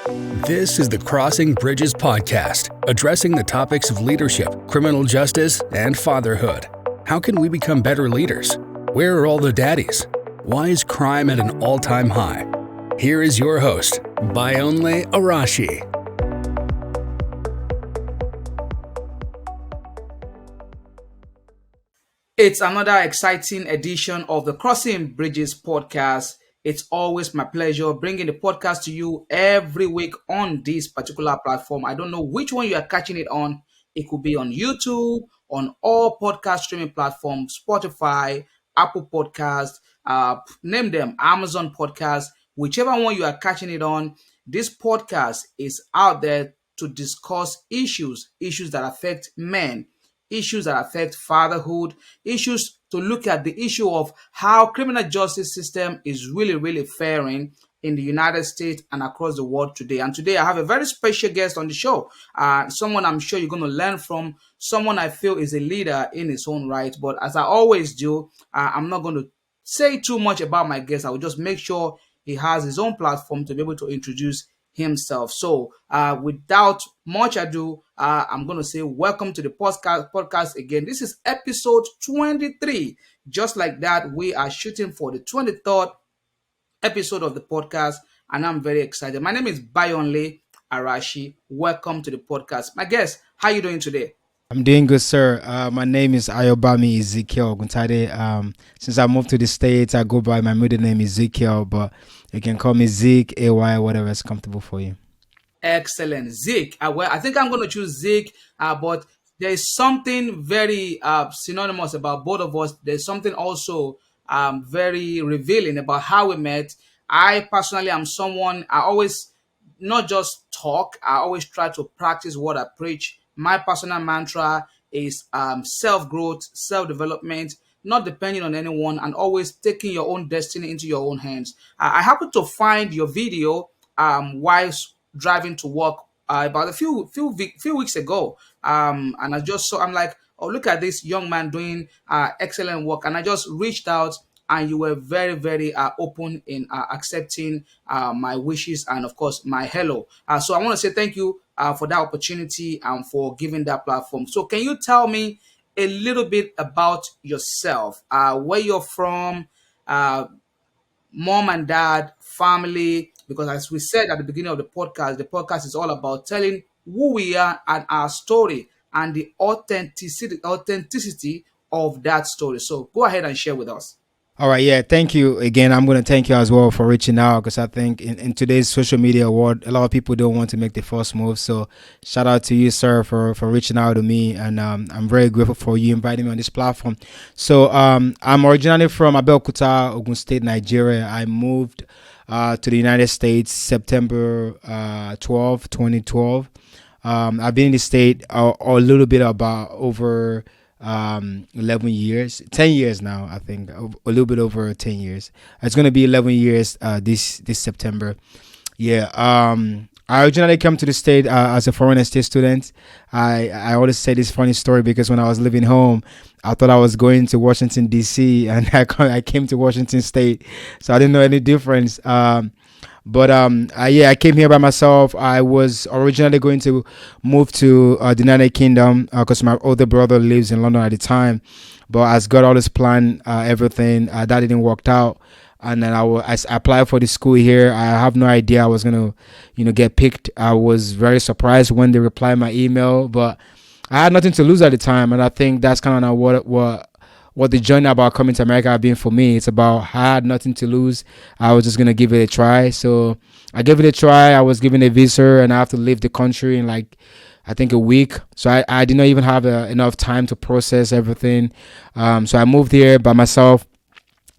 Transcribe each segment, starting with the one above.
This is the Crossing Bridges podcast, addressing the topics of leadership, criminal justice, and fatherhood. How can we become better leaders? Where are all the daddies? Why is crime at an all-time high? Here is your host, Bayonle Arashi. It's another exciting edition of the Crossing Bridges podcast. It's always my pleasure bringing the podcast to you every week on this particular platform. I don't know which one you are catching it on. It could be on YouTube, on all podcast streaming platforms, Spotify, Apple Podcast, name them, Amazon Podcast, whichever one you are catching it on. This podcast is out there to discuss issues that affect men, issues that affect fatherhood, issues to look at the issue of how criminal justice system is really faring in the United States and across the world today. And today I have a very special guest on the show, someone I'm sure you're going to learn from, someone I feel is a leader in his own right. But as I always do, I'm not going to say too much about my guest. I will just make sure he has his own platform to be able to introduce himself. So without much ado, I'm going to say welcome to the podcast again. This is episode 23. Just like that, we are shooting for the 23rd episode of the podcast, and I'm very excited. My name is Bayonle Arashi. Welcome to the podcast. My guest, how are you doing today? I'm doing good, sir. My name is Ezekiel Oguntade. Since I moved to the States, I go by my middle name Ezekiel, but you can call me Zeke, AY, whatever is comfortable for you. Excellent. Zeke. Well, I think I'm going to choose Zeke, but there is something very synonymous about both of us. There's something also very revealing about how we met. I personally am someone, I always not just talk, I always try to practice what I preach. My personal mantra is self-growth, self-development, not depending on anyone, and always taking your own destiny into your own hands. I happened to find your video while driving to work about a few weeks ago, and I just saw. I'm like, oh, look at this young man doing excellent work, and I just reached out, and you were very open in accepting my wishes and of course my hello. So I want to say thank you for that opportunity and for giving that platform. So can you tell me a little bit about yourself, where you're from, mom and dad, family? Because as we said at the beginning of the podcast is all about telling who we are and our story and the authenticity of that story. So go ahead and share with us. All right, yeah, thank you again. I'm going to thank you as well for reaching out, because I think in today's social media world, a lot of people don't want to make the first move. So shout out to you, sir, for reaching out to me. And I'm very grateful for you inviting me on this platform. So I'm originally from Abeokuta, Ogun State, Nigeria. I moved to the United States September 12, 2012. I've been in the state a little bit about over 11 years, 10 years now, I think, a little bit over 10 years. It's going to be 11 years this September. Yeah. I originally came to the state as a foreign exchange student. I always say this funny story because when I was living home, I thought I was going to Washington, D.C., and I came to Washington State, so I didn't know any difference. I came here by myself. I was originally going to move to the United Kingdom because my older brother lives in London at the time. But as God always planned everything, that didn't work out. And then I applied for the school here. I have no idea I was going to, get picked. I was very surprised when they replied my email, but I had nothing to lose at the time. And I think that's kind of what the journey about coming to America has been for me. It's about I had nothing to lose. I was just going to give it a try. So I gave it a try. I was given a visa and I have to leave the country in I think a week. So I did not even have enough time to process everything. So I moved here by myself.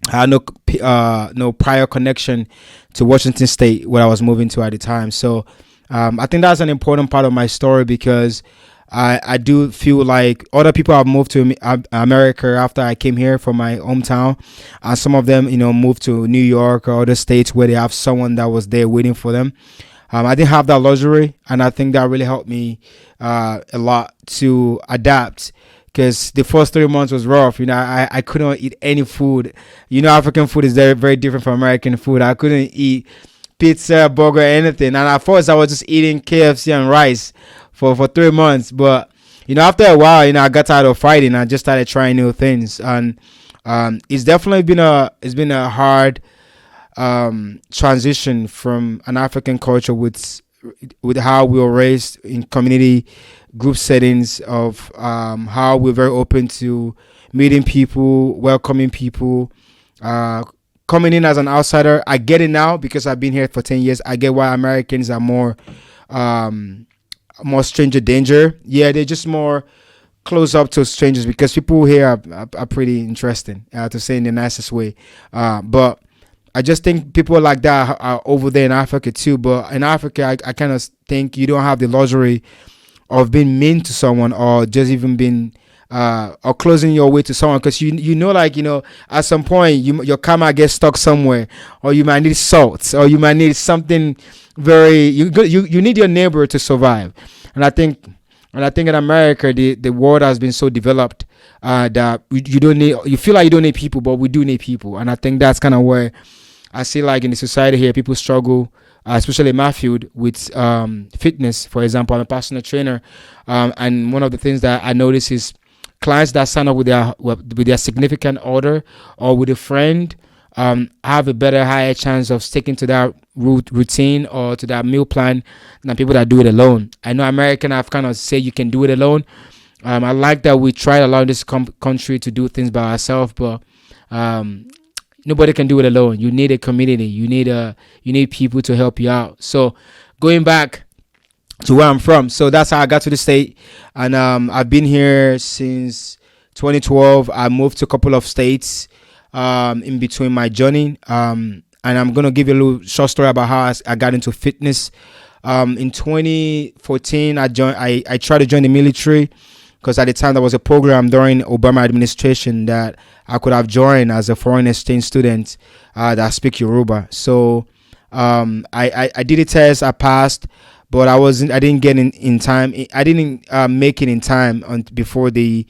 I had no prior connection to Washington State, where I was moving to at the time. So I think that's an important part of my story, because I do feel like other people have moved to America after I came here from my hometown. And some of them, moved to New York or other states where they have someone that was there waiting for them. I didn't have that luxury, and I think that really helped me a lot to adapt, because the first 3 months was rough. I couldn't eat any food. African food is very, very different from American food. I couldn't eat pizza, burger, anything. And at first, I was just eating KFC and rice for 3 months. But after a while, I got tired of fighting. I just started trying new things, and it's definitely been a hard transition from an African culture with how we were raised in community group settings of how we're very open to meeting people, welcoming people, coming in as an outsider. I get it now because I've been here for 10 years. I get why Americans are more stranger danger. Yeah, they're just more close up to strangers because people here are pretty interesting, to say in the nicest way. But I just think people like that are over there in Africa too. But in Africa, I kind of think you don't have the luxury of being mean to someone or just even being or closing your way to someone, because at some point your karma gets stuck somewhere, or you might need salt, or you might need something very you need your neighbor to survive. And I think in America the world has been so developed that you feel like you don't need people, but we do need people. And I think that's kind of where I see, like, in the society here, people struggle, especially in my field, with fitness. For example, I'm a personal trainer, and one of the things that I notice is clients that sign up with their significant other or with a friend have a higher chance of sticking to that routine or to that meal plan than people that do it alone. I know American have kind of say you can do it alone. I like that we try a lot in this country to do things by ourselves, but nobody can do it alone. You need a community. You need people to help you out. So going back to where I'm from, so that's how I got to the state, and I've been here since 2012. I moved to a couple of states in between my journey, and I'm gonna give you a little short story about how I got into fitness. In 2014, I tried to join the military, because at the time there was a program during Obama administration that I could have joined as a foreign exchange student that speak Yoruba. So I did a test, I passed, but I didn't get in time. I didn't make it in time before the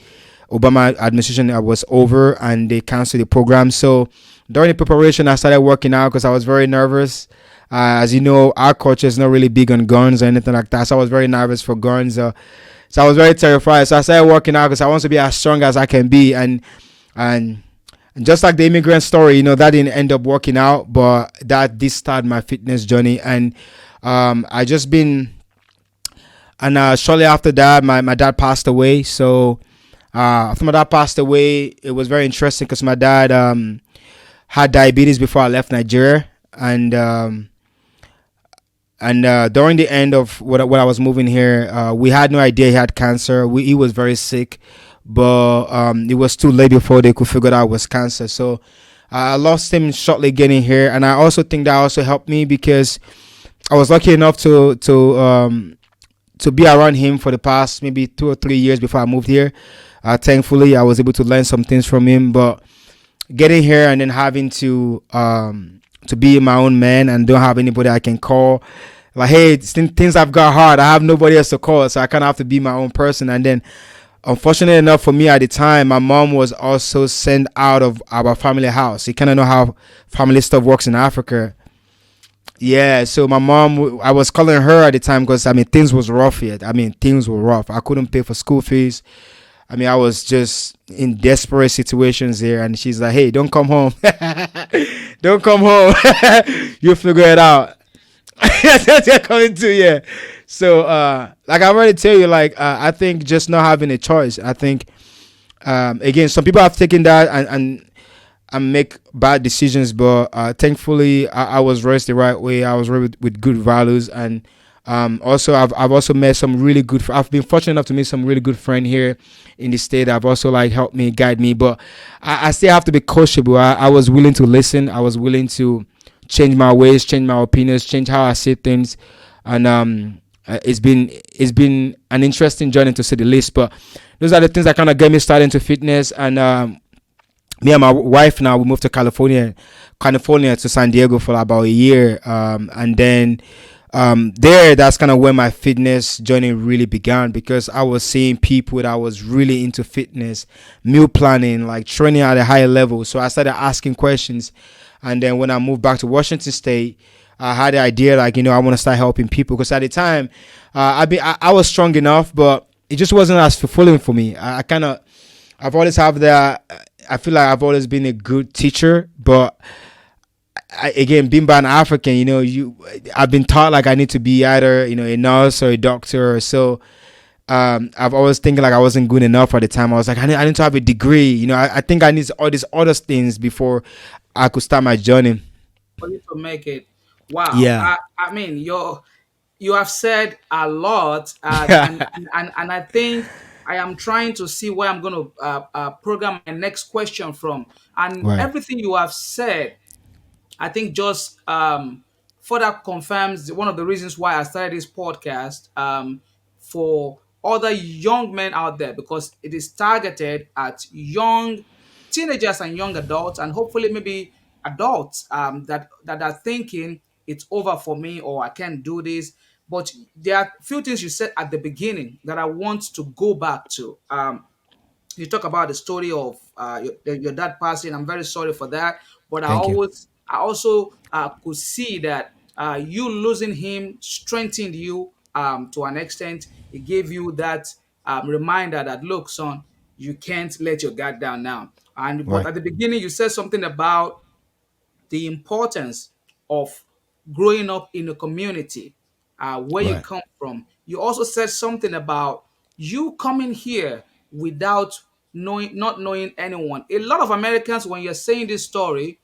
Obama administration was over and they canceled the program. So during the preparation, I started working out because I was very nervous. As you know, our culture is not really big on guns or anything like that. So I was very nervous for guns. So I was very terrified. So I started working out because I want to be as strong as I can be. And just like the immigrant story, that didn't end up working out, but that did start my fitness journey. And I just been, and shortly after that, my dad passed away. So after my dad passed away, it was very interesting because my dad had diabetes before I left Nigeria. And during the end of when I was moving here, we had no idea he had cancer. He was very sick, but it was too late before they could figure out it was cancer. So I lost him shortly getting here, and I also think that also helped me because I was lucky enough to be around him for the past maybe 2 or 3 years before I moved here. Thankfully, I was able to learn some things from him, but getting here and then having to be my own man and don't have anybody I can call, like, hey, things have got hard, I have nobody else to call, so I kind of have to be my own person. And then unfortunately enough for me at the time, my mom was also sent out of our family house. You kind of know how family stuff works in Africa. Yeah, so my mom, I was calling her at the time because things was rough yet. Things were rough. I couldn't pay for school fees. I was just in desperate situations here, and she's like, hey, don't come home. Don't come home. You'll figure it out. That's what you're coming to, yeah. So, like I already tell you, I think just not having a choice. I think, again, some people have taken that and make bad decisions, but thankfully, I was raised the right way. I was raised with good values, and also I've also met some really good. I've been fortunate enough to meet some really good friends here in the state. I've also helped me, guide me, but I still have to be coachable. I was willing to listen. I was willing to change my ways, change my opinions, change how I see things, and it's been an interesting journey to say the least. But those are the things that kind of get me started into fitness. And me and my wife now, we moved to California to San Diego for about a year, and then that's kind of where my fitness journey really began, because I was seeing people that was really into fitness, meal planning, like training at a higher level. So I started asking questions, and then when I moved back to Washington State, I had the idea, like, I want to start helping people, because at the time, I was strong enough, but it just wasn't as fulfilling for me. I kind of, I've always have that. I feel like I've always been a good teacher, but again, being by an African, I've been taught like I need to be either, a nurse or a doctor or so. I've always thinking like I wasn't good enough at the time. I was like, I need to have a degree. I think I need all these other things before I could start my journey. For you to make it. Wow. Yeah. I mean, you have said a lot, and I think I am trying to see where I'm going to program my next question from. And Right. everything you have said, I think just further confirms one of the reasons why I started this podcast for other young men out there, because it is targeted at young teenagers and young adults, and hopefully maybe adults that are thinking it's over for me, or I can't do this. But there are a few things you said at the beginning that I want to go back to. You talk about the story of your dad passing. I'm very sorry for that, but Thank you. I also could see that you losing him strengthened you to an extent. It gave you that reminder that, look, son, you can't let your guard down now. And but Right. at the beginning, you said something about the importance of growing up in a community where you Right. come from. You also said something about you coming here without not knowing anyone. A lot of Americans, when you're saying this story,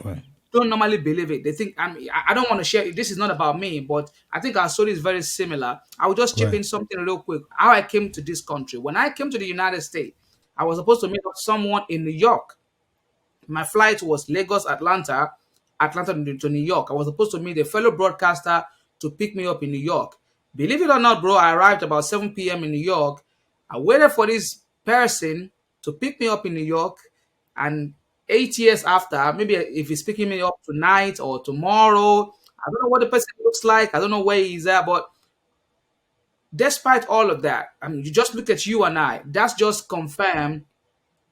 Right. don't normally believe it. They think I don't want to share it. This is not about me, but I think our story is very similar. I will just chip Right. in something real quick. How I came to this country. When I came to the United States, I was supposed to meet up someone in New York. My flight was Lagos, Atlanta, Atlanta to New York. I was supposed to meet a fellow broadcaster to pick me up in New York. Believe it or not, bro, I arrived about 7 p.m. in New York. I waited for this person to pick me up in New York, and 8 years after, maybe if he's picking me up tonight or tomorrow, I don't know what the person looks like. I don't know where he's at, but despite all of that, I mean, you just look at you and I. That's just confirmed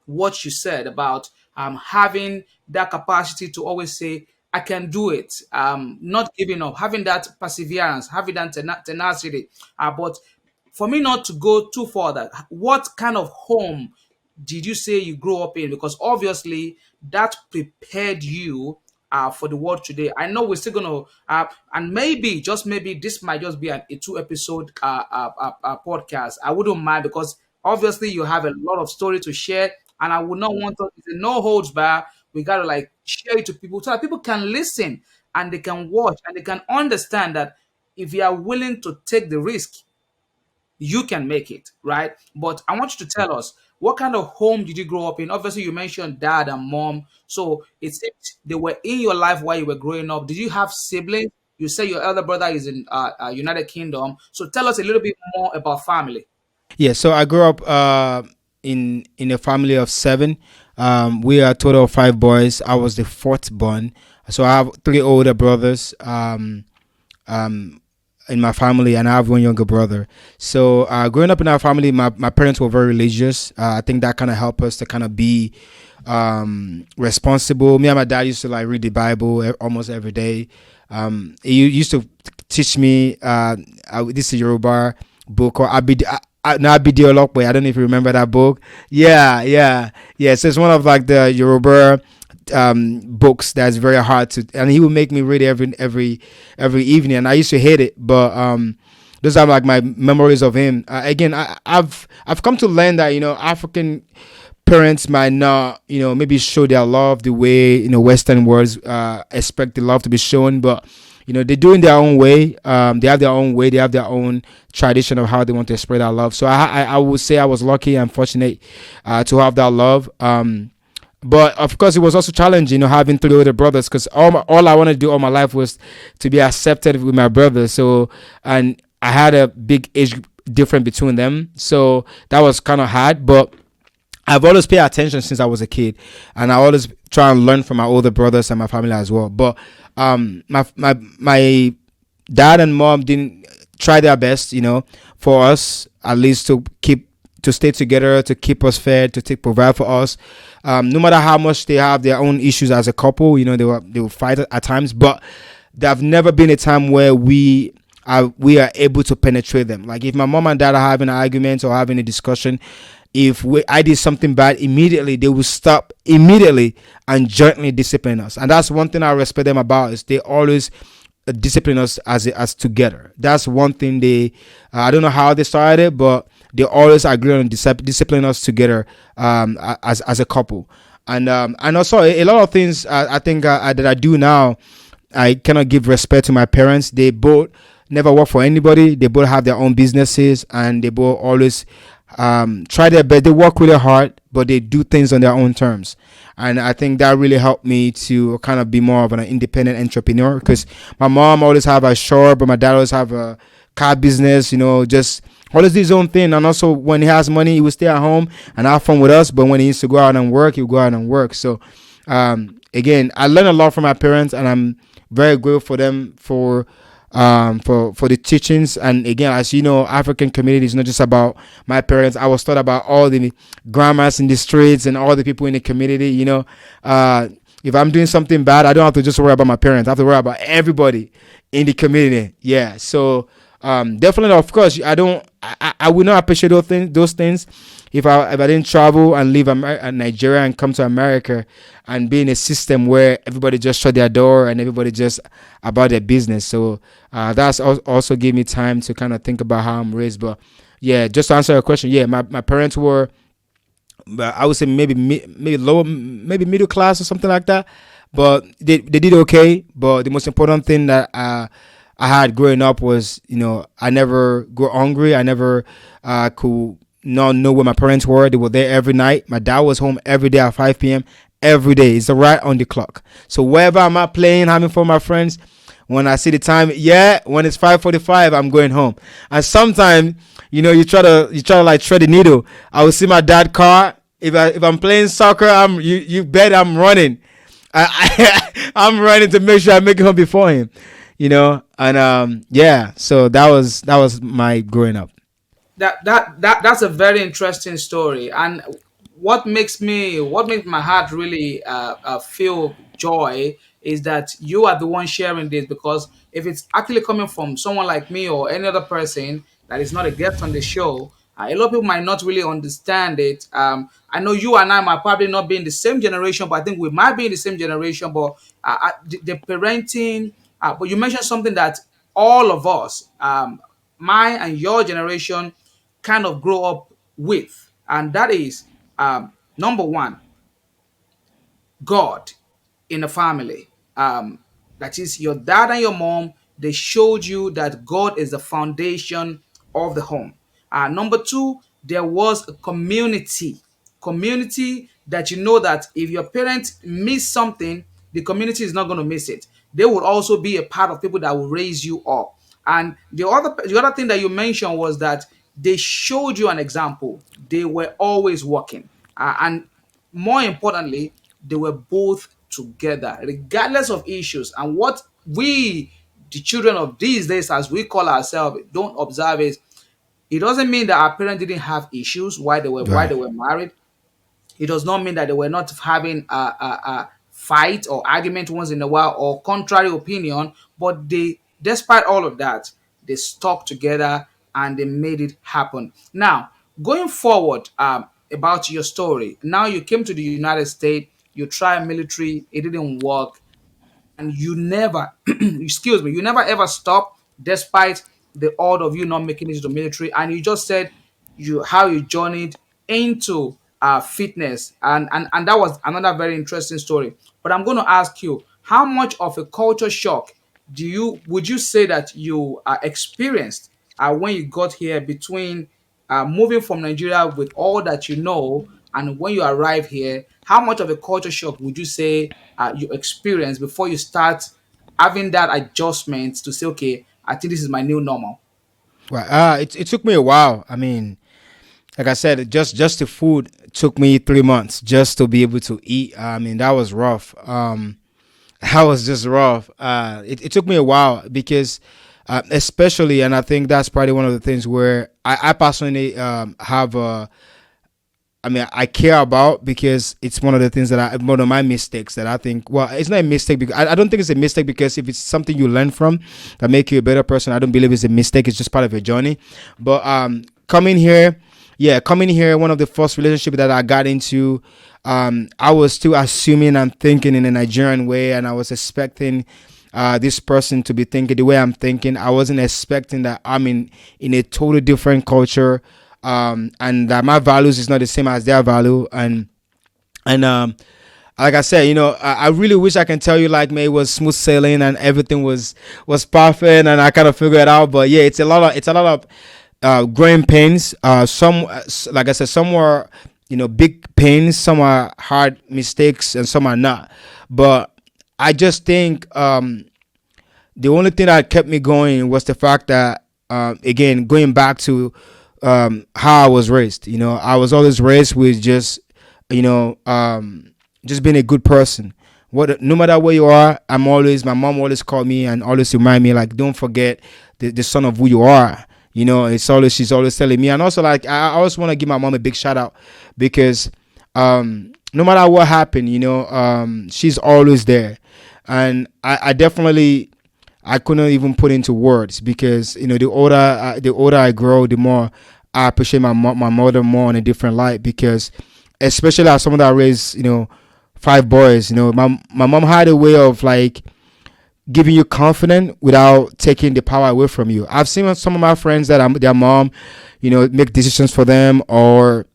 what you said about having that capacity to always say, I can do it, not giving up, having that perseverance, having that tenacity. But for me not to go too further, what kind of home did you say you grew up in? Because obviously that prepared you for the world today. I know we're still gonna, and maybe just maybe this might just be a two-episode podcast. I wouldn't mind, because obviously you have a lot of story to share, and I would not want to. It's a no holds bar. We gotta like share it to people so that people can listen and they can watch and they can understand that if you are willing to take the risk, you can make it, right? But I want you to tell us, what kind of home did you grow up in? Obviously, you mentioned dad and mom, so it seems they were in your life while you were growing up. Did you have siblings? You say your elder brother is in United Kingdom, so tell us a little bit more about family. Yeah, so I grew up in a family of seven. We are a total of five boys. I was the fourth born. So I have three older brothers um, in my family, and I have one younger brother. So growing up in our family, my parents were very religious. I think that kind of helped us to kind of be responsible. Me and my dad used to like read the Bible almost every day. He used to teach me this is Yoruba book called Abidi Olokwe. I don't know if you remember that book. Yeah. So it's one of like the Yoruba books that's very hard to, and he would make me read every evening, and I used to hate it, but those are like my memories of him. Again, I've come to learn that African parents might not maybe show their love the way Western worlds expect the love to be shown, but they do in their own way. They have their own way. They have their own tradition of how they want to spread that love. So I would say I was lucky and fortunate to have that love. But of course, it was also challenging, having three older brothers, because all I wanted to do all my life was to be accepted with my brothers. So, and I had a big age difference between them, so that was kind of hard. But I've always paid attention since I was a kid, and I always try and learn from my older brothers and my family as well. But my dad and mom didn't try their best, for us at least to stay together, to keep us fed, to provide for us. No matter how much they have their own issues as a couple, they will fight at times, but there have never been a time where we are able to penetrate them. Like if my mom and dad are having an argument or having a discussion, if I did something bad, immediately they will stop immediately and gently discipline us. And that's one thing I respect them about, is they always discipline us as together. That's one thing they. I don't know how they started it, but they always agree on discipline us together, as a couple. And also a lot of things I think that I do now. I cannot give respect to my parents. They both never work for anybody. They both have their own businesses, and they both always try their best. They work really hard, but they do things on their own terms. And I think that really helped me to kind of be more of an independent entrepreneur, because my mom always have a shop, but my dad always have a car business, just always do his own thing. And also when he has money, he will stay at home and have fun with us. But when he needs to go out and work, he'll go out and work. So again, I learned a lot from my parents, and I'm very grateful for them for the teachings. And again, as you know, African community is not just about my parents. I was taught about all the grandmas in the streets and all the people in the community. If I'm doing something bad, I don't have to just worry about my parents. I have to worry about everybody in the community. Yeah. So definitely, of course, I would not appreciate those things if I didn't travel and leave Nigeria and come to America and be in a system where everybody just shut their door and everybody just about their business. So that's also gave me time to kind of think about how I'm raised. But yeah, just to answer your question, yeah, my parents were, I would say maybe lower, maybe middle class or something like that. But they did okay. But the most important thing that I had growing up was, I never go hungry. I never could not know where my parents were. They were there every night. My dad was home every day at 5 p.m. Every day. It's right on the clock. So wherever I'm at playing, having fun with my friends, when I see the time, when it's 5:45, I'm going home. And sometimes, you try to like thread the needle. I will see my dad car. If I'm playing soccer, you bet I'm running. I'm running to make sure I make it home before him. And so that was my growing up. That's a very interesting story, and what makes my heart really feel joy is that you are the one sharing this, because if it's actually coming from someone like me or any other person that is not a guest on the show, a lot of people might not really understand it. I know you and I might probably not be in the same generation, but I think we might be in the same generation. But the parenting, but you mentioned something that all of us, my and your generation, kind of grow up with, and that is number one, God in a family. That is your dad and your mom. They showed you that God is the foundation of the home. Number two, there was a community that you know that if your parents miss something, the community is not going to miss it. They will also be a part of people that will raise you up. And the other thing that you mentioned was that they showed you an example. They were always working, and more importantly, they were both together, regardless of issues. And what we, the children of these days, as we call ourselves, don't observe is it doesn't mean that our parents didn't have issues while they Right. were married. It does not mean that they were not having a fight or argument once in a while or contrary opinion, but despite all of that, they stuck together and they made it happen. Now, going forward, about your story, now you came to the United States, you tried military, it didn't work, and you never, excuse me, you never ever stop despite the odd of you not making it to the military. And you just said how you journeyed into fitness, and that was another very interesting story. But I'm going to ask you, how much of a culture shock would you say that you experienced when you got here, between moving from Nigeria with all that you know, and when you arrive here, how much of a culture shock would you say you experienced before you start having that adjustment to say, okay, I think this is my new normal? Right. It took me a while. I mean, like I said, just the food took me 3 months just to be able to eat. I mean, that was rough. That was just rough. It took me a while because, especially, and I think that's probably one of the things where I personally have I mean, I care about, because it's one of the things that one of my mistakes that I think, well, it's not a mistake because I don't think it's a mistake, because if it's something you learn from that make you a better person, I don't believe it's a mistake. It's just part of your journey. But coming here, yeah, coming here, one of the first relationship that I got into, I was still assuming and thinking in a Nigerian way, and I was expecting this person to be thinking the way I'm thinking. I wasn't expecting that I'm in a totally different culture, and that my values is not the same as their value, and like I said, I really wish I can tell you like, man, it was smooth sailing and everything was perfect, and I kind of figured it out. But yeah, it's a lot of growing pains. Some, like I said, some were big pains, some are hard mistakes, and some are not. But I just think the only thing that kept me going was the fact that, again, going back to how I was raised. I was always raised with you know, just being a good person. No matter where you are, my mom always called me and always remind me, like, don't forget the son of who you are. She's always telling me. And also, like, I always want to give my mom a big shout out, because no matter what happened, she's always there. And I definitely, I couldn't even put into words, because the older I grow, the more I appreciate my mother more in a different light, because especially as someone that raised five boys, my mom had a way of like giving you confidence without taking the power away from you. I've seen some of my friends that their mom make decisions for them, or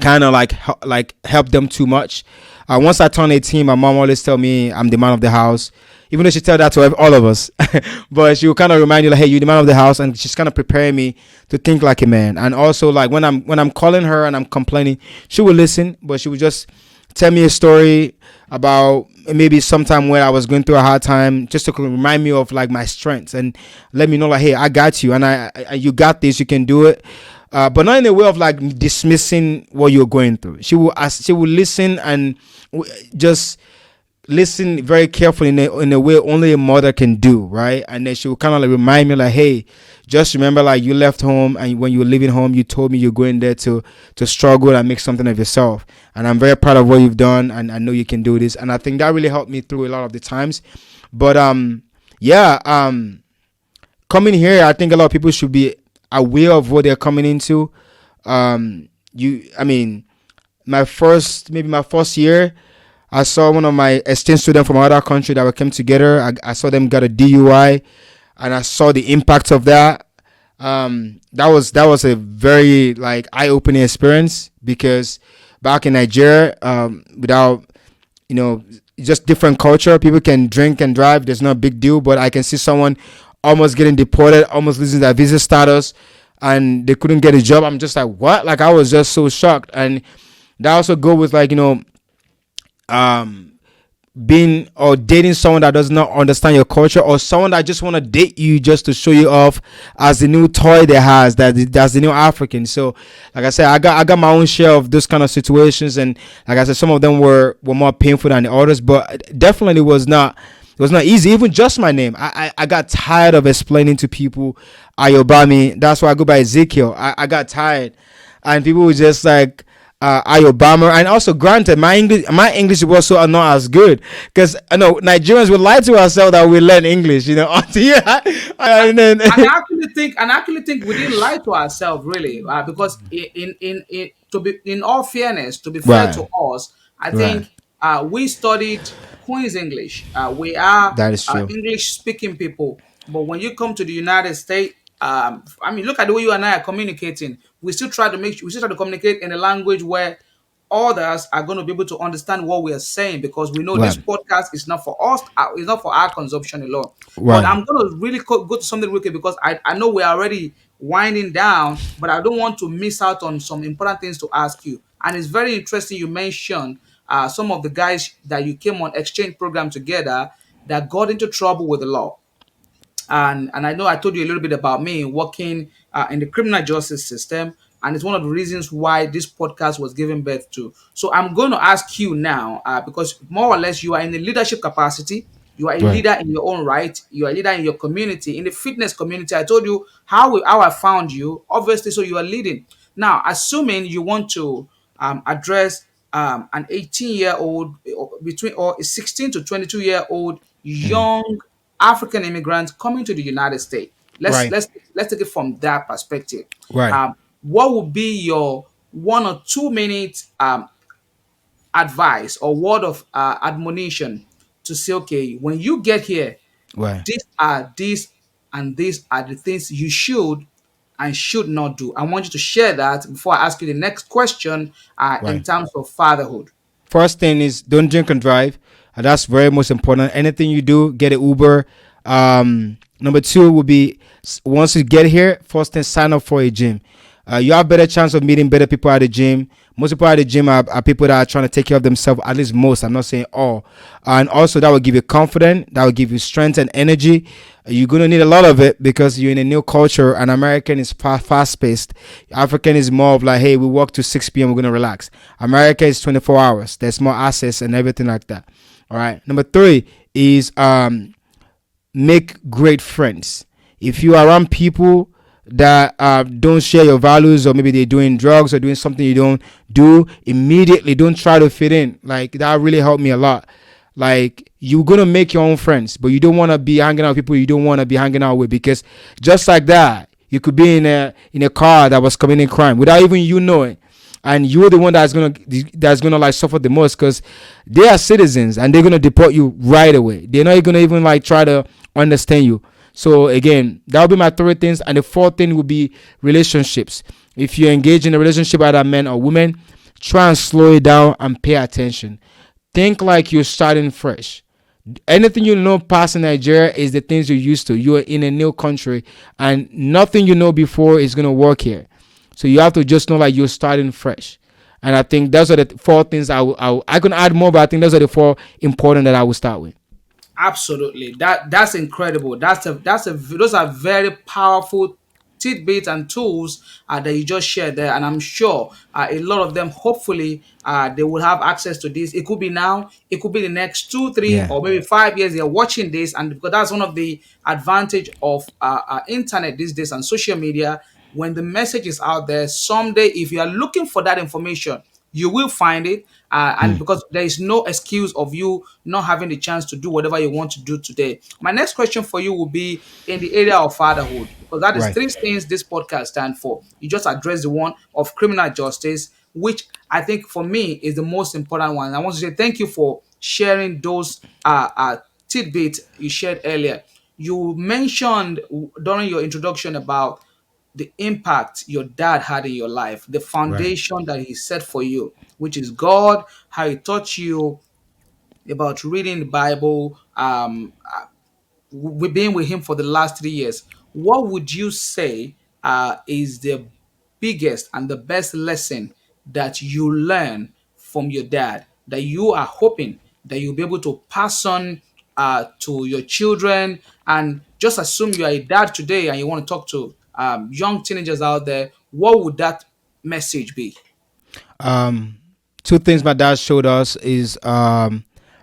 kind of like help them too much. Once I turn 18, my mom always tell me I'm the man of the house, even though she tell that to all of us. But she will kind of remind you like, hey, you're the man of the house, and she's kind of preparing me to think like a man. And also, like, when I'm calling her and I'm complaining, she will listen, but she will just tell me a story about maybe sometime when I was going through a hard time, just to remind me of like my strengths, and let me know like, hey, I got you, and you got this, you can do it. But not in a way of like dismissing what you're going through. She will listen, and just listen very carefully in a way only a mother can do, right? And then she will kind of like remind me like, hey, just remember, like, you left home, and when you were leaving home, you told me you're going there to struggle and make something of yourself. And I'm very proud of what you've done, and I know you can do this. And I think that really helped me through a lot of the times. But yeah, coming here, I think a lot of people should be aware of what they're coming into. I mean, my first year, I saw one of my exchange students from another country that we came together. I saw them got a DUI, and I saw the impact of that. That was a very like eye-opening experience, because back in Nigeria, without just different culture, people can drink and drive. There's no big deal. But I can see someone almost getting deported, almost losing their visa status, and they couldn't get a job. I'm just like, what? Like, I was just so shocked. And that also go with like being or dating someone that does not understand your culture, or someone that just want to date you just to show you off as the new toy they has, that's the new African. So like I said, I got my own share of those kind of situations, and like I said, some of them were more painful than the others, but definitely it was not easy. Even just my name, I got tired of explaining to people Ayobami. That's why I go by Ezekiel. I got tired, and people were just like, Ayobama. And also, granted, my English was also not as good, because I know Nigerians would lie to ourselves that we learn English, until and then And I actually think we didn't lie to ourselves really, because in all fairness, to be fair right, to us, I right, think we studied Queen's English. We are that is true. English speaking people, but when you come to the United States, I mean, look at the way you and I are communicating. We still try to communicate in a language where others are going to be able to understand what we are saying, because we know this Right, podcast is not for us, it's not for our consumption alone. But right. I'm going to really go to something real quick, because I know we're already winding down, but I don't want to miss out on some important things to ask you. And it's very interesting you mentioned some of the guys that you came on exchange program together that got into trouble with the law. And I know I told you a little bit about me working in the criminal justice system, and it's one of the reasons why this podcast was given birth to. So I'm going to ask you now, because more or less you are in a leadership capacity. You are a Right. leader in your own right. You are a leader in your community, in the fitness community. I told you how I found you. Obviously, so you are leading now. Assuming you want to address an 18-year-old between or a 16 to 22-year-old young African immigrant coming to the United States? Let's Right. let's let's take it from that perspective. Right. What would be your 1 or 2 minute advice or word of admonition to say, okay, when you get here, Right. these and these are the things you should and should not do. I want you to share that before I ask you the next question in Right. terms of fatherhood. First thing is don't drink and drive. That's very most important. Anything you do, get an Uber. Number two will be once you get here, first thing sign up for a gym. You have better chance of meeting better people at the gym. Most people at the gym are people that are trying to take care of themselves. At least most. I'm not saying all. And also that will give you confidence. That will give you strength and energy. You're gonna need a lot of it because you're in a new culture. And American is fast paced. African is more of like, hey, we work to 6 p.m. We're gonna relax. America is 24 hours. There's more access and everything like that. All right. Number three is make great friends. If you are around people that don't share your values, or maybe they're doing drugs or doing something you don't do, immediately don't try to fit in. Like that really helped me a lot. Like you're gonna make your own friends, but you don't want to be hanging out with people you don't want to be hanging out with, because just like that, you could be in a car that was committing crime without even you knowing, and you're the one that's gonna like suffer the most, because they are citizens and they're gonna deport you right away. They're not gonna even like try to understand you. So again, that would be my three things. And the fourth thing would be relationships. If you engage in a relationship, either men or women, try and slow it down and pay attention. Think like you're starting fresh. Anything you know past in Nigeria is the things you're used to. You're in a new country and nothing you know before is going to work here. So you have to just know like you're starting fresh. And I think those are the four things I can add more, but I think those are the four important that I will start with. Absolutely. That's incredible. Those are very powerful tidbits and tools that you just shared there, and I'm sure a lot of them, hopefully, they will have access to this. It could be now, it could be the next 2 3 Yeah. or maybe 5 years they're watching this, and because that's one of the advantage of internet these days and social media. When the message is out there, someday if you are looking for that information, you will find it, and because there is no excuse of you not having the chance to do whatever you want to do today. My next question for you will be in the area of fatherhood, because that is Right. three things this podcast stands for. You just address the one of criminal justice, which I think for me is the most important one. I want to say thank you for sharing those tidbits you shared earlier. You mentioned during your introduction about the impact your dad had in your life, the Right. foundation that he set for you, which is God, how he taught you about reading the Bible, we've been with him for the last 3 years. What would you say is the biggest and the best lesson that you learn from your dad that you are hoping that you'll be able to pass on to your children? And just assume you are a dad today and you want to talk to young teenagers out there. What would that message be? Um, Two things my dad showed us is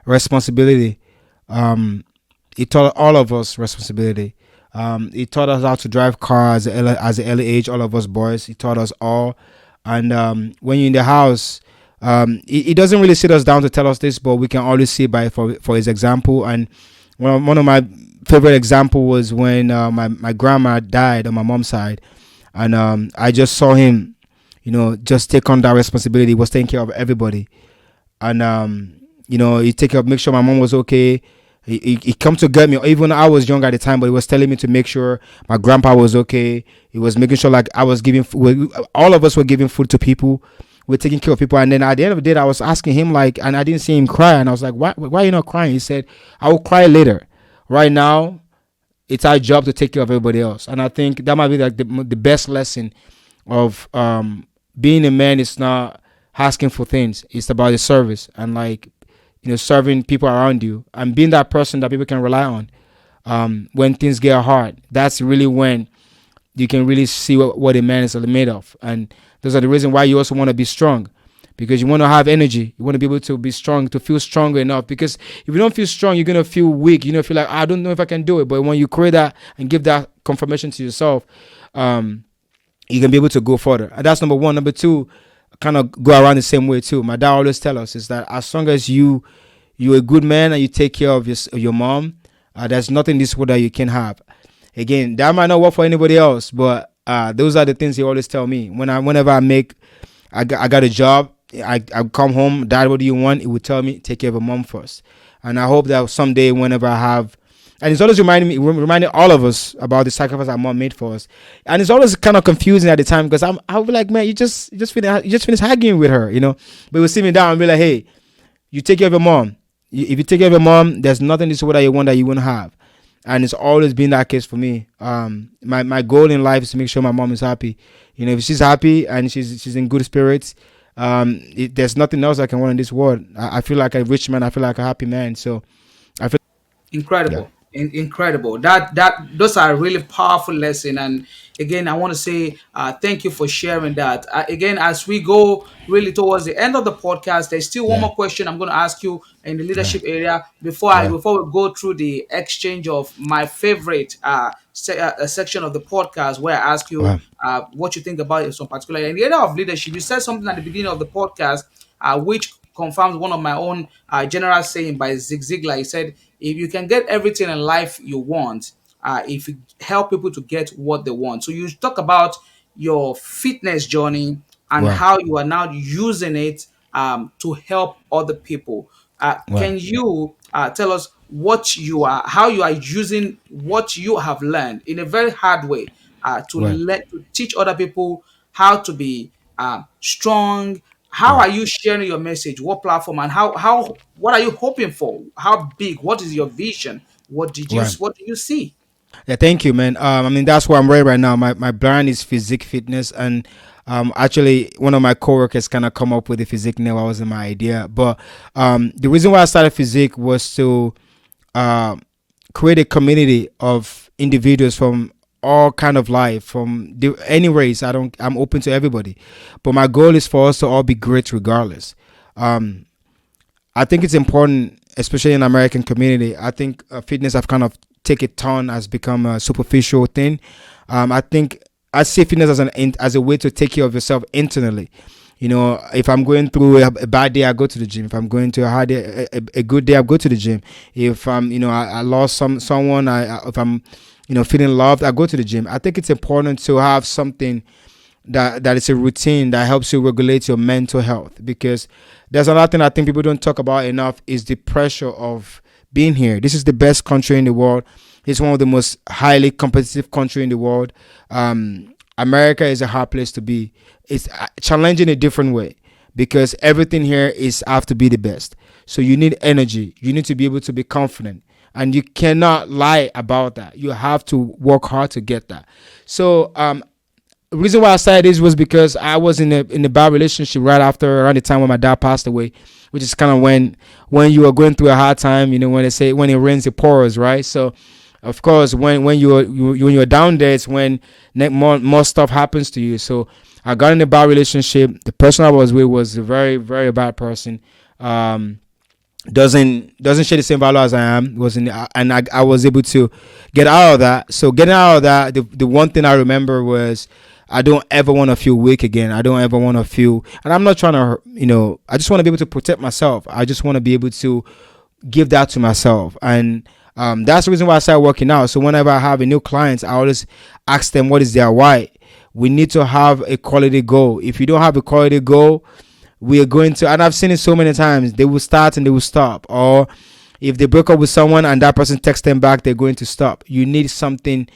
responsibility. Um, he taught all of us responsibility. He taught us how to drive cars as an early age. All of us boys, he taught us all. And when you're in the house, he doesn't really sit us down to tell us this, but we can always see by for his example. And one of my favorite example was when my grandma died on my mom's side, and I just saw him, just take on that responsibility. He was taking care of everybody, and he take care of, make sure my mom was okay. He come to get me. Even I was young at the time, but he was telling me to make sure my grandpa was okay. He was making sure like I was giving, all of us were giving food to people. We're taking care of people. And then at the end of the day, I was asking him like, and I didn't see him cry. And I was like, why are you not crying? He said, I will cry later. Right now, it's our job to take care of everybody else. And I think that might be like the best lesson of being a man. Is not asking for things. It's about the service and like, serving people around you and being that person that people can rely on. When things get hard, that's really when you can really see what a man is made of. And those are the reason why you also want to be strong, because you want to have energy. You want to be able to be strong, to feel stronger enough. Because if you don't feel strong, you're going to feel weak. Feel like, I don't know if I can do it. But when you create that and give that confirmation to yourself, you can be able to go further. And that's number one. Number two, kind of go around the same way too. My dad always tell us is that as long as you're a good man and you take care of your mom, there's nothing in this world that you can have. Again, that might not work for anybody else, but those are the things he always tell me. Whenever I got a job, I come home, Dad, what do you want? He would tell me, take care of a mom first. And I hope that someday, whenever I have, and it's always reminding all of us about the sacrifice our mom made for us. And it's always kind of confusing at the time because I'll be like, man, you just finished arguing with her, you know. But we'll sit me down and be like, hey, you take care of your mom. If you take care of your mom, there's nothing in this world that you want that you wouldn't have. And it's always been that case for me. My goal in life is to make sure my mom is happy. You know, if she's happy and she's in good spirits, there's nothing else I can want in this world. I feel like a rich man. I feel like a happy man. So I feel, yeah, Incredible. Incredible. That those are really powerful lesson. And again, I want to say thank you for sharing that. Again, as we go really towards the end of the podcast, there's still one yeah, more question I'm going to ask you in the yeah, leadership area before yeah, before we go through the exchange of my favorite section of the podcast where I ask you wow, what you think about some particular. In the area of leadership, you said something at the beginning of the podcast, which confirms one of my own general saying by Zig Ziglar. He said, "If you can get everything in life you want, if you help people to get what they want." So you talk about your fitness journey and wow, how you are now using it to help other people. wow, Can you tell us how you are using what you have learned in a very hard way wow, to teach other people how to be strong? How wow, are you sharing your message? What platform and how what are you hoping for? How big? What is your vision? wow. What do you see? Yeah, thank you, man. I mean, that's where I'm right now. My brand is Phyzeek Fitness, and actually, one of my coworkers kind of come up with the Phyzeek name. That wasn't my idea, but the reason why I started Phyzeek was to uh, create a community of individuals from all kind of life, from any race. I'm open to everybody, but my goal is for us to all be great regardless. Um, I think it's important, especially in the American community. I think fitness have kind of take a turn, has become a superficial thing. I think I see fitness as as a way to take care of yourself internally. You know, if I'm going through a bad day, I go to the gym. If I'm going to a hard day, a good day, I go to the gym. If I lost someone, if I'm, feeling loved, I go to the gym. I think it's important to have something that is a routine that helps you regulate your mental health, because there's another thing I think people don't talk about enough is the pressure of being here. This is the best country in the world. It's one of the most highly competitive country in the world. America is a hard place to be. It's challenging in a different way because everything here is have to be the best. So you need energy. You need to be able to be confident, and you cannot lie about that. You have to work hard to get that. So the reason why I started this was because I was in a bad relationship around the time when my dad passed away, which is kind of when you are going through a hard time. When they say when it rains it pours, right? So of course when you're down there, it's when more stuff happens to you. So I got in a bad relationship. The person I was with was a very, very bad person. Doesn't share the same value as I am. I was able to get out of that. So getting out of that, the one thing I remember was I don't ever want to feel weak again. I don't ever want to feel, and I'm not trying to, I just want to be able to protect myself. I just want to be able to give that to myself, and that's the reason why I started working out. So whenever I have a new client, I always ask them what is their why. We need to have a quality goal. If you don't have a quality goal, we are going to, and I've seen it so many times, they will start and they will stop. Or if they break up with someone and that person texts them back, they're going to stop. You need something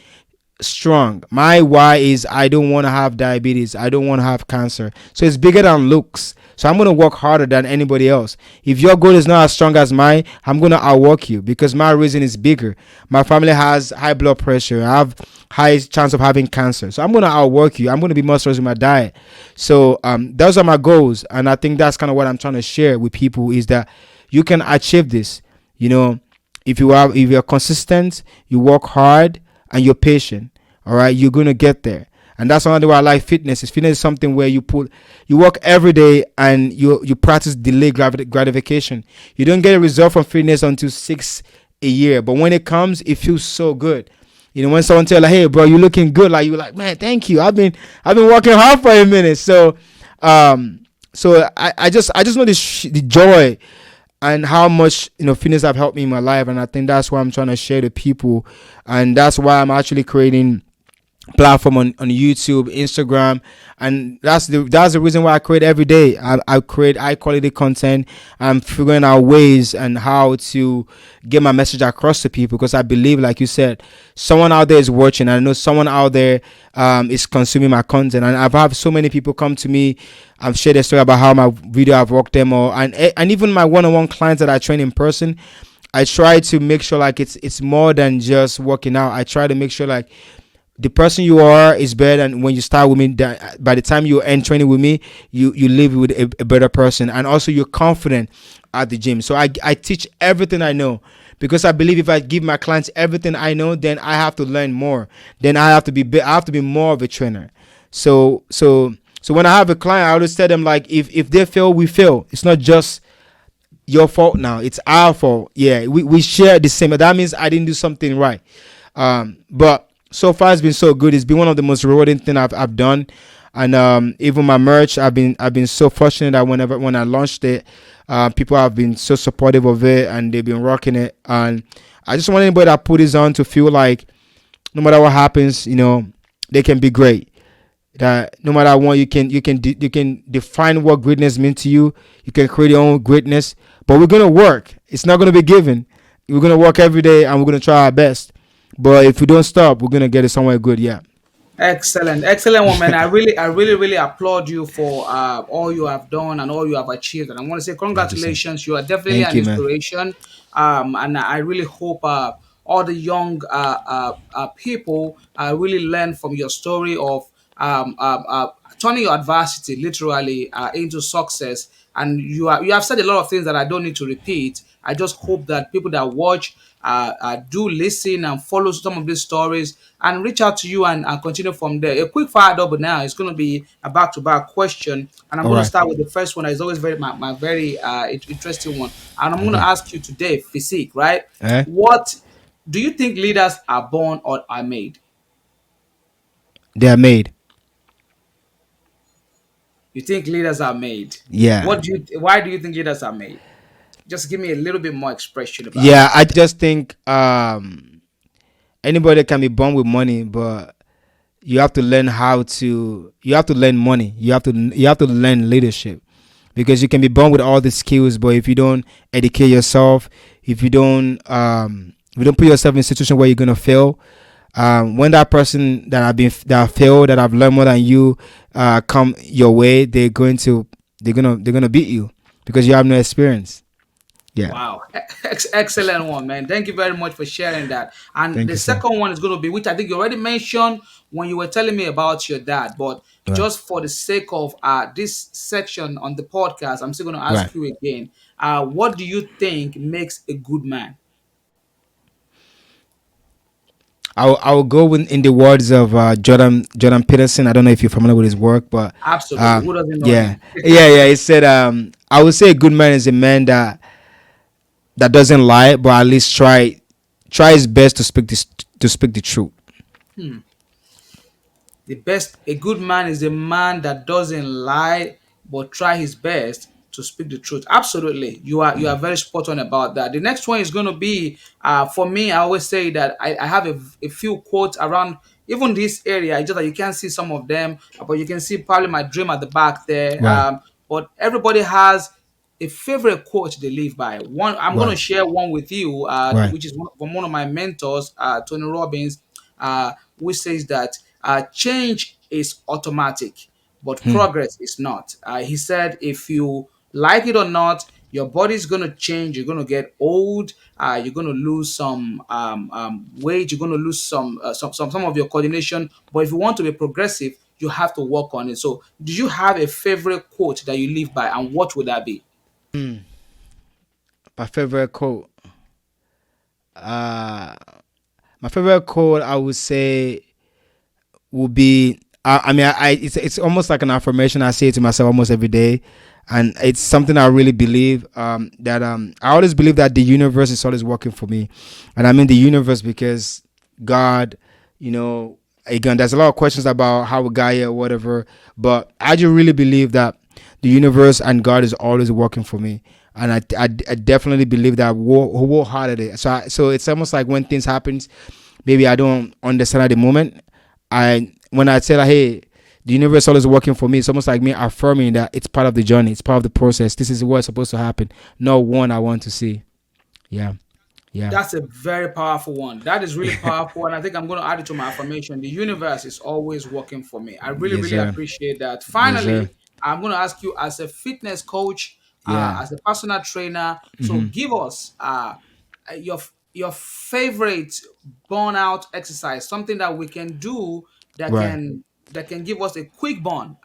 strong. My why is I don't want to have diabetes. I don't want to have cancer. So it's bigger than looks. So I'm going to work harder than anybody else. If your goal is not as strong as mine, I'm going to outwork you because my reason is bigger. My family has high blood pressure. I have high chance of having cancer. So I'm going to outwork you. I'm going to be more serious with my diet. So those are my goals. And I think that's kind of what I'm trying to share with people is that you can achieve this. If you're consistent, you work hard, and you're patient, all right, you're going to get there. And that's another way I like fitness. Fitness is something where you work every day and you practice delayed gratification. You don't get a result from fitness until 6 a year, but when it comes, it feels so good. When someone tell like, "Hey, bro, you're looking good," like you're like, "Man, thank you. I've been working hard for a minute." So So I just know the joy and how much fitness have helped me in my life, and I think that's why I'm trying to share to people, and that's why I'm actually creating platform on YouTube, Instagram, and that's the reason why I create every day. I create high quality content. I'm figuring out ways and how to get my message across to people, because I believe, like you said, someone out there is watching. I know someone out there is consuming my content, and I've had so many people come to me. I've shared a story about how my video have worked them, or and even my one-on-one clients that I train in person. I try to make sure like it's more than just working out. I try to make sure like the person you are is better than when you start with me. By the time you end training with me, you live with a better person, and also you're confident at the gym. So I teach everything I know, because I believe if I give my clients everything I know, then I have to learn more. Then I have to be more of a trainer. So when I have a client, I always tell them like if they fail, we fail. It's not just your fault now, it's our fault. Yeah, we share the same. That means I didn't do something right. But so far it's been so good. It's been one of the most rewarding thing I've done. And even my merch, I've been so fortunate that when I launched it, people have been so supportive of it, and they've been rocking it. And I just want anybody that put this on to feel like no matter what happens, they can be great. That no matter what, you can define what greatness means to you. You can create your own greatness, but we're gonna work. It's not gonna be given. We're gonna work every day, and we're gonna try our best. But if we don't stop, we're gonna get it somewhere good. Yeah. Excellent, excellent one, man. I really applaud you for all you have done and all you have achieved. And I want to say Thank you, sir. congratulations. You are definitely Thank an you, man. inspiration. And I really hope all the young people really learn from your story of turning your adversity literally into success. And you have said a lot of things that I don't need to repeat. I just hope that people that watch do listen and follow some of these stories and reach out to you and continue from there. A quick fire double now is going to be a back-to-back question, and I'm All going to right. start with the first one. It's always my very interesting one, and I'm going to Okay. ask you today, Phyzeek, right? Eh? What do you think leaders are born or are made? They are made. You think leaders are made? Yeah. What do you? Why do you think leaders are made? Just give me a little bit more expression about Yeah. it. I just think anybody can be born with money, but you have to learn how to. You have to learn money. You have to learn leadership, because you can be born with all the skills, but if you don't educate yourself, if you don't put yourself in a situation where you're gonna fail, when that person that failed, that have learned more than you, come your way, they're gonna beat you, because you have no experience. Yeah. Wow, excellent one, man. Thank you very much for sharing that. And Thank the you, sir. second one is going to be, which I think you already mentioned when you were telling me about your dad, but Right. just for the sake of this section on the podcast, I'm still going to Right. ask you again. What do you think makes a good man? I'll go in the words of Jordan Peterson. I don't know if you're familiar with his work, but Absolutely. Who doesn't know yeah, him? yeah. He said, I would say a good man is a man that doesn't lie, but at least try his best to speak the truth. A good man is a man that doesn't lie but try his best to speak the truth. Absolutely, you are very spot on about that. The next one is going to be for me. I always say that I have a few quotes around even this area. It's just that you can't see some of them, but you can see probably my dream at the back there. Right. But everybody has a favorite quote they live by. One, I'm going to Right. share one with you, Right. which is from one of my mentors, Tony Robbins, which says that change is automatic, but Hmm. progress is not. He said, if you like it or not, your body's going to change. You're going to get old. You're going to lose some weight. You're going to lose some of your coordination. But if you want to be progressive, you have to work on it. So, do you have a favorite quote that you live by, and what would that be? My favorite quote. Uh, my favorite quote, I would say, would be. It's almost like an affirmation. I say it to myself almost every day, and it's something I really believe. That I always believe that the universe is always working for me, and I mean the universe because God, again, there's a lot of questions about how we got here or whatever, but I just really believe that the universe and God is always working for me. And I definitely believe that wholeheartedly. So it's almost like when things happens, maybe I don't understand at the moment. When I say that, hey, the universe always working for me, it's almost like me affirming that it's part of the journey, it's part of the process. This is what's supposed to happen. Not one I want to see. Yeah, yeah, That's a very powerful one. That is really powerful. And I think I'm going to add it to my affirmation. The universe is always working for me. I really, yes really sir, appreciate that. yes sir. Finally, I'm going to ask you as a fitness coach, Yeah. as a personal trainer. So give us your your favorite burnout exercise, something that we can do that Right, can give us a quick burn,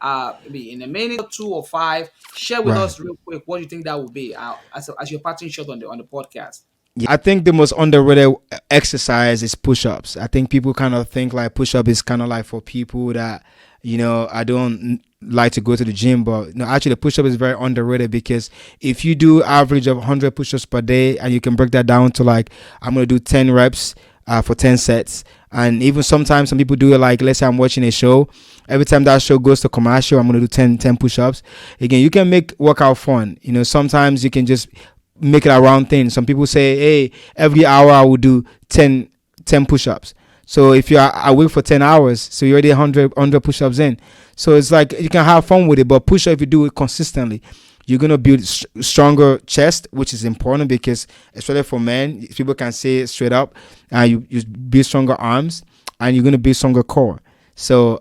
maybe in a minute or two or five. Share with right. us real quick what you think that would be, as your parting shot on the podcast. Yeah, I think the most underrated exercise is push-ups. I think people kind of think like push-up is kind of like for people that, I don't like to go to the gym, but no, actually the push-up is very underrated because if you do average of 100 push-ups per day and you can break that down to like, I'm going to do 10 reps for 10 sets. And even sometimes some people do it like, let's say I'm watching a show. Every time that show goes to commercial, I'm going to do 10 push-ups. Again, you can make workout fun. Sometimes you can just make it a round thing. Some people say, hey, every hour I will do 10 push-ups. So if you're awake for 10 hours, so you're already 100 push-ups in. So it's like you can have fun with it, but push-up, if you do it consistently, you're going to build stronger chest, which is important because especially for men, people can say it straight up, you build stronger arms and you're going to build stronger core. So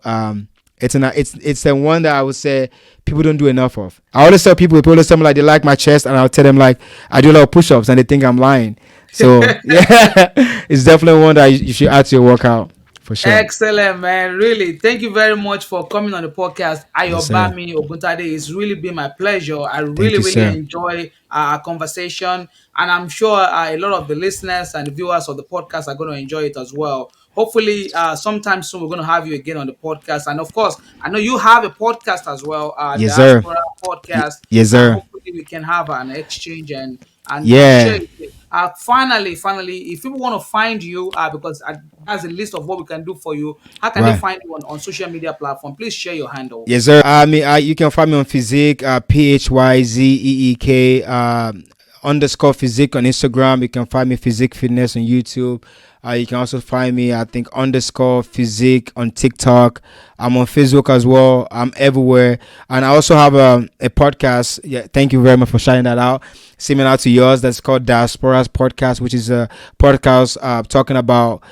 it's the one that I would say people don't do enough of. I always tell people always tell me like they like my chest, and I'll tell them like I do a lot of push-ups, and they think I'm lying. So yeah, it's definitely one that you should add to your workout for sure. Excellent, man. Really, thank you very much for coming on the podcast. Yes, sir. Ayobami Oguntade, it's really been my pleasure. I Thank really, you, really sir. enjoy our conversation, and I'm sure a lot of the listeners and the viewers of the podcast are going to enjoy it as well. Hopefully, sometime soon we're going to have you again on the podcast, and of course, I know you have a podcast as well, Yes, sir. Diaspora Podcast, Yes, and sir. hopefully we can have an exchange and share Yeah. it. Finally, if people want to find you, because that's a list of what we can do for you, how can they Right. find you on social media platform? Please share your handle. Yes, sir. I mean, you can find me on Phyzeek, Phyzeek, underscore Phyzeek on Instagram. You can find me Phyzeek Fitness on YouTube. You can also find me, I think, underscore Phyzeek on TikTok. I'm on Facebook as well. I'm everywhere. And I also have a podcast. Yeah, thank you very much for shouting that out. Similar to yours, that's called Diaspora's Podcast, which is a podcast talking about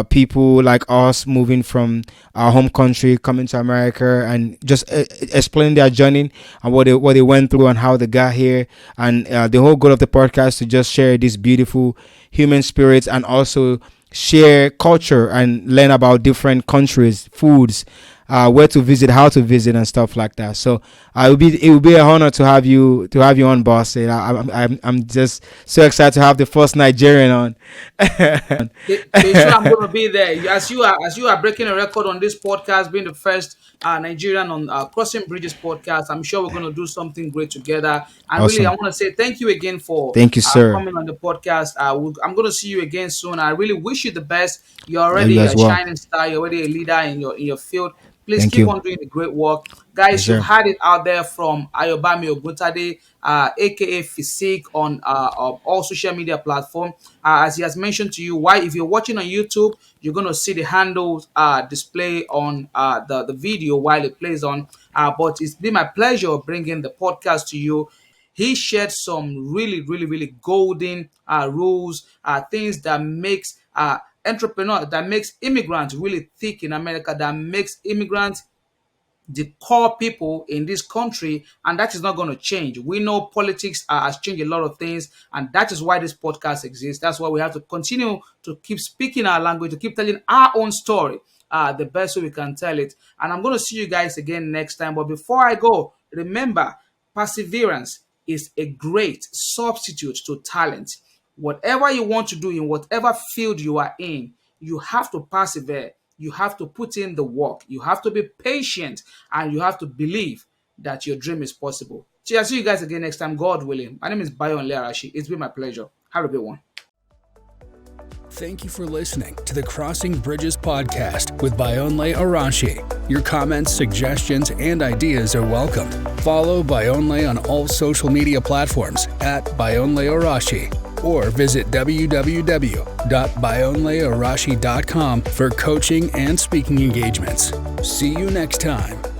people like us moving from our home country, coming to America, and just explaining their journey and what they went through and how they got here. And the whole goal of the podcast to just share this beautiful human spirits and also share culture and learn about different countries, foods, where to visit, how to visit, and stuff like that. So it will be an honor to have you on, boss. And I'm just so excited to have the first Nigerian on. They sure I'm going to be there. As you are breaking a record on this podcast, being the first Nigerian on Crossing Bridges podcast. I'm sure we're going to do something great together. And really, I Awesome. want to say thank you again for Thank you, sir. coming on the podcast. I'm going to see you again soon. I really wish you the best. You're And you already as a well. shining star. You're already a leader in your field. Please Thank keep you. on doing the great work. Yes, Guys, you've sir. had it out there from Ayobami Oguntade, aka Phyzeek, on all social media platforms. As he has mentioned to you, why if you're watching on YouTube, you're going to see the handles display on the video while it plays on. But it's been my pleasure bringing the podcast to you. He shared some really, really, really golden rules, things that makes entrepreneur, that makes immigrants really thick in America, that makes immigrants the core people in this country, and that is not going to change. We know politics has changed a lot of things, and that is why this podcast exists. That's why we have to continue to keep speaking our language, to keep telling our own story the best way we can tell it. And I'm going to see you guys again next time. But before I go, remember, perseverance is a great substitute to talent. Whatever you want to do in whatever field you are in, you have to persevere. You have to put in the work. You have to be patient, and you have to believe that your dream is possible. See, I'll see you guys again next time, God willing. My name is Bayonle Arashi. It's been my pleasure. Have a good one. Thank you for listening to the Crossing Bridges podcast with Bayonle Arashi. Your comments, suggestions, and ideas are welcomed. Follow Bayonle on all social media platforms at Bayonle Arashi or visit www.bayonlearashi.com for coaching and speaking engagements. See you next time.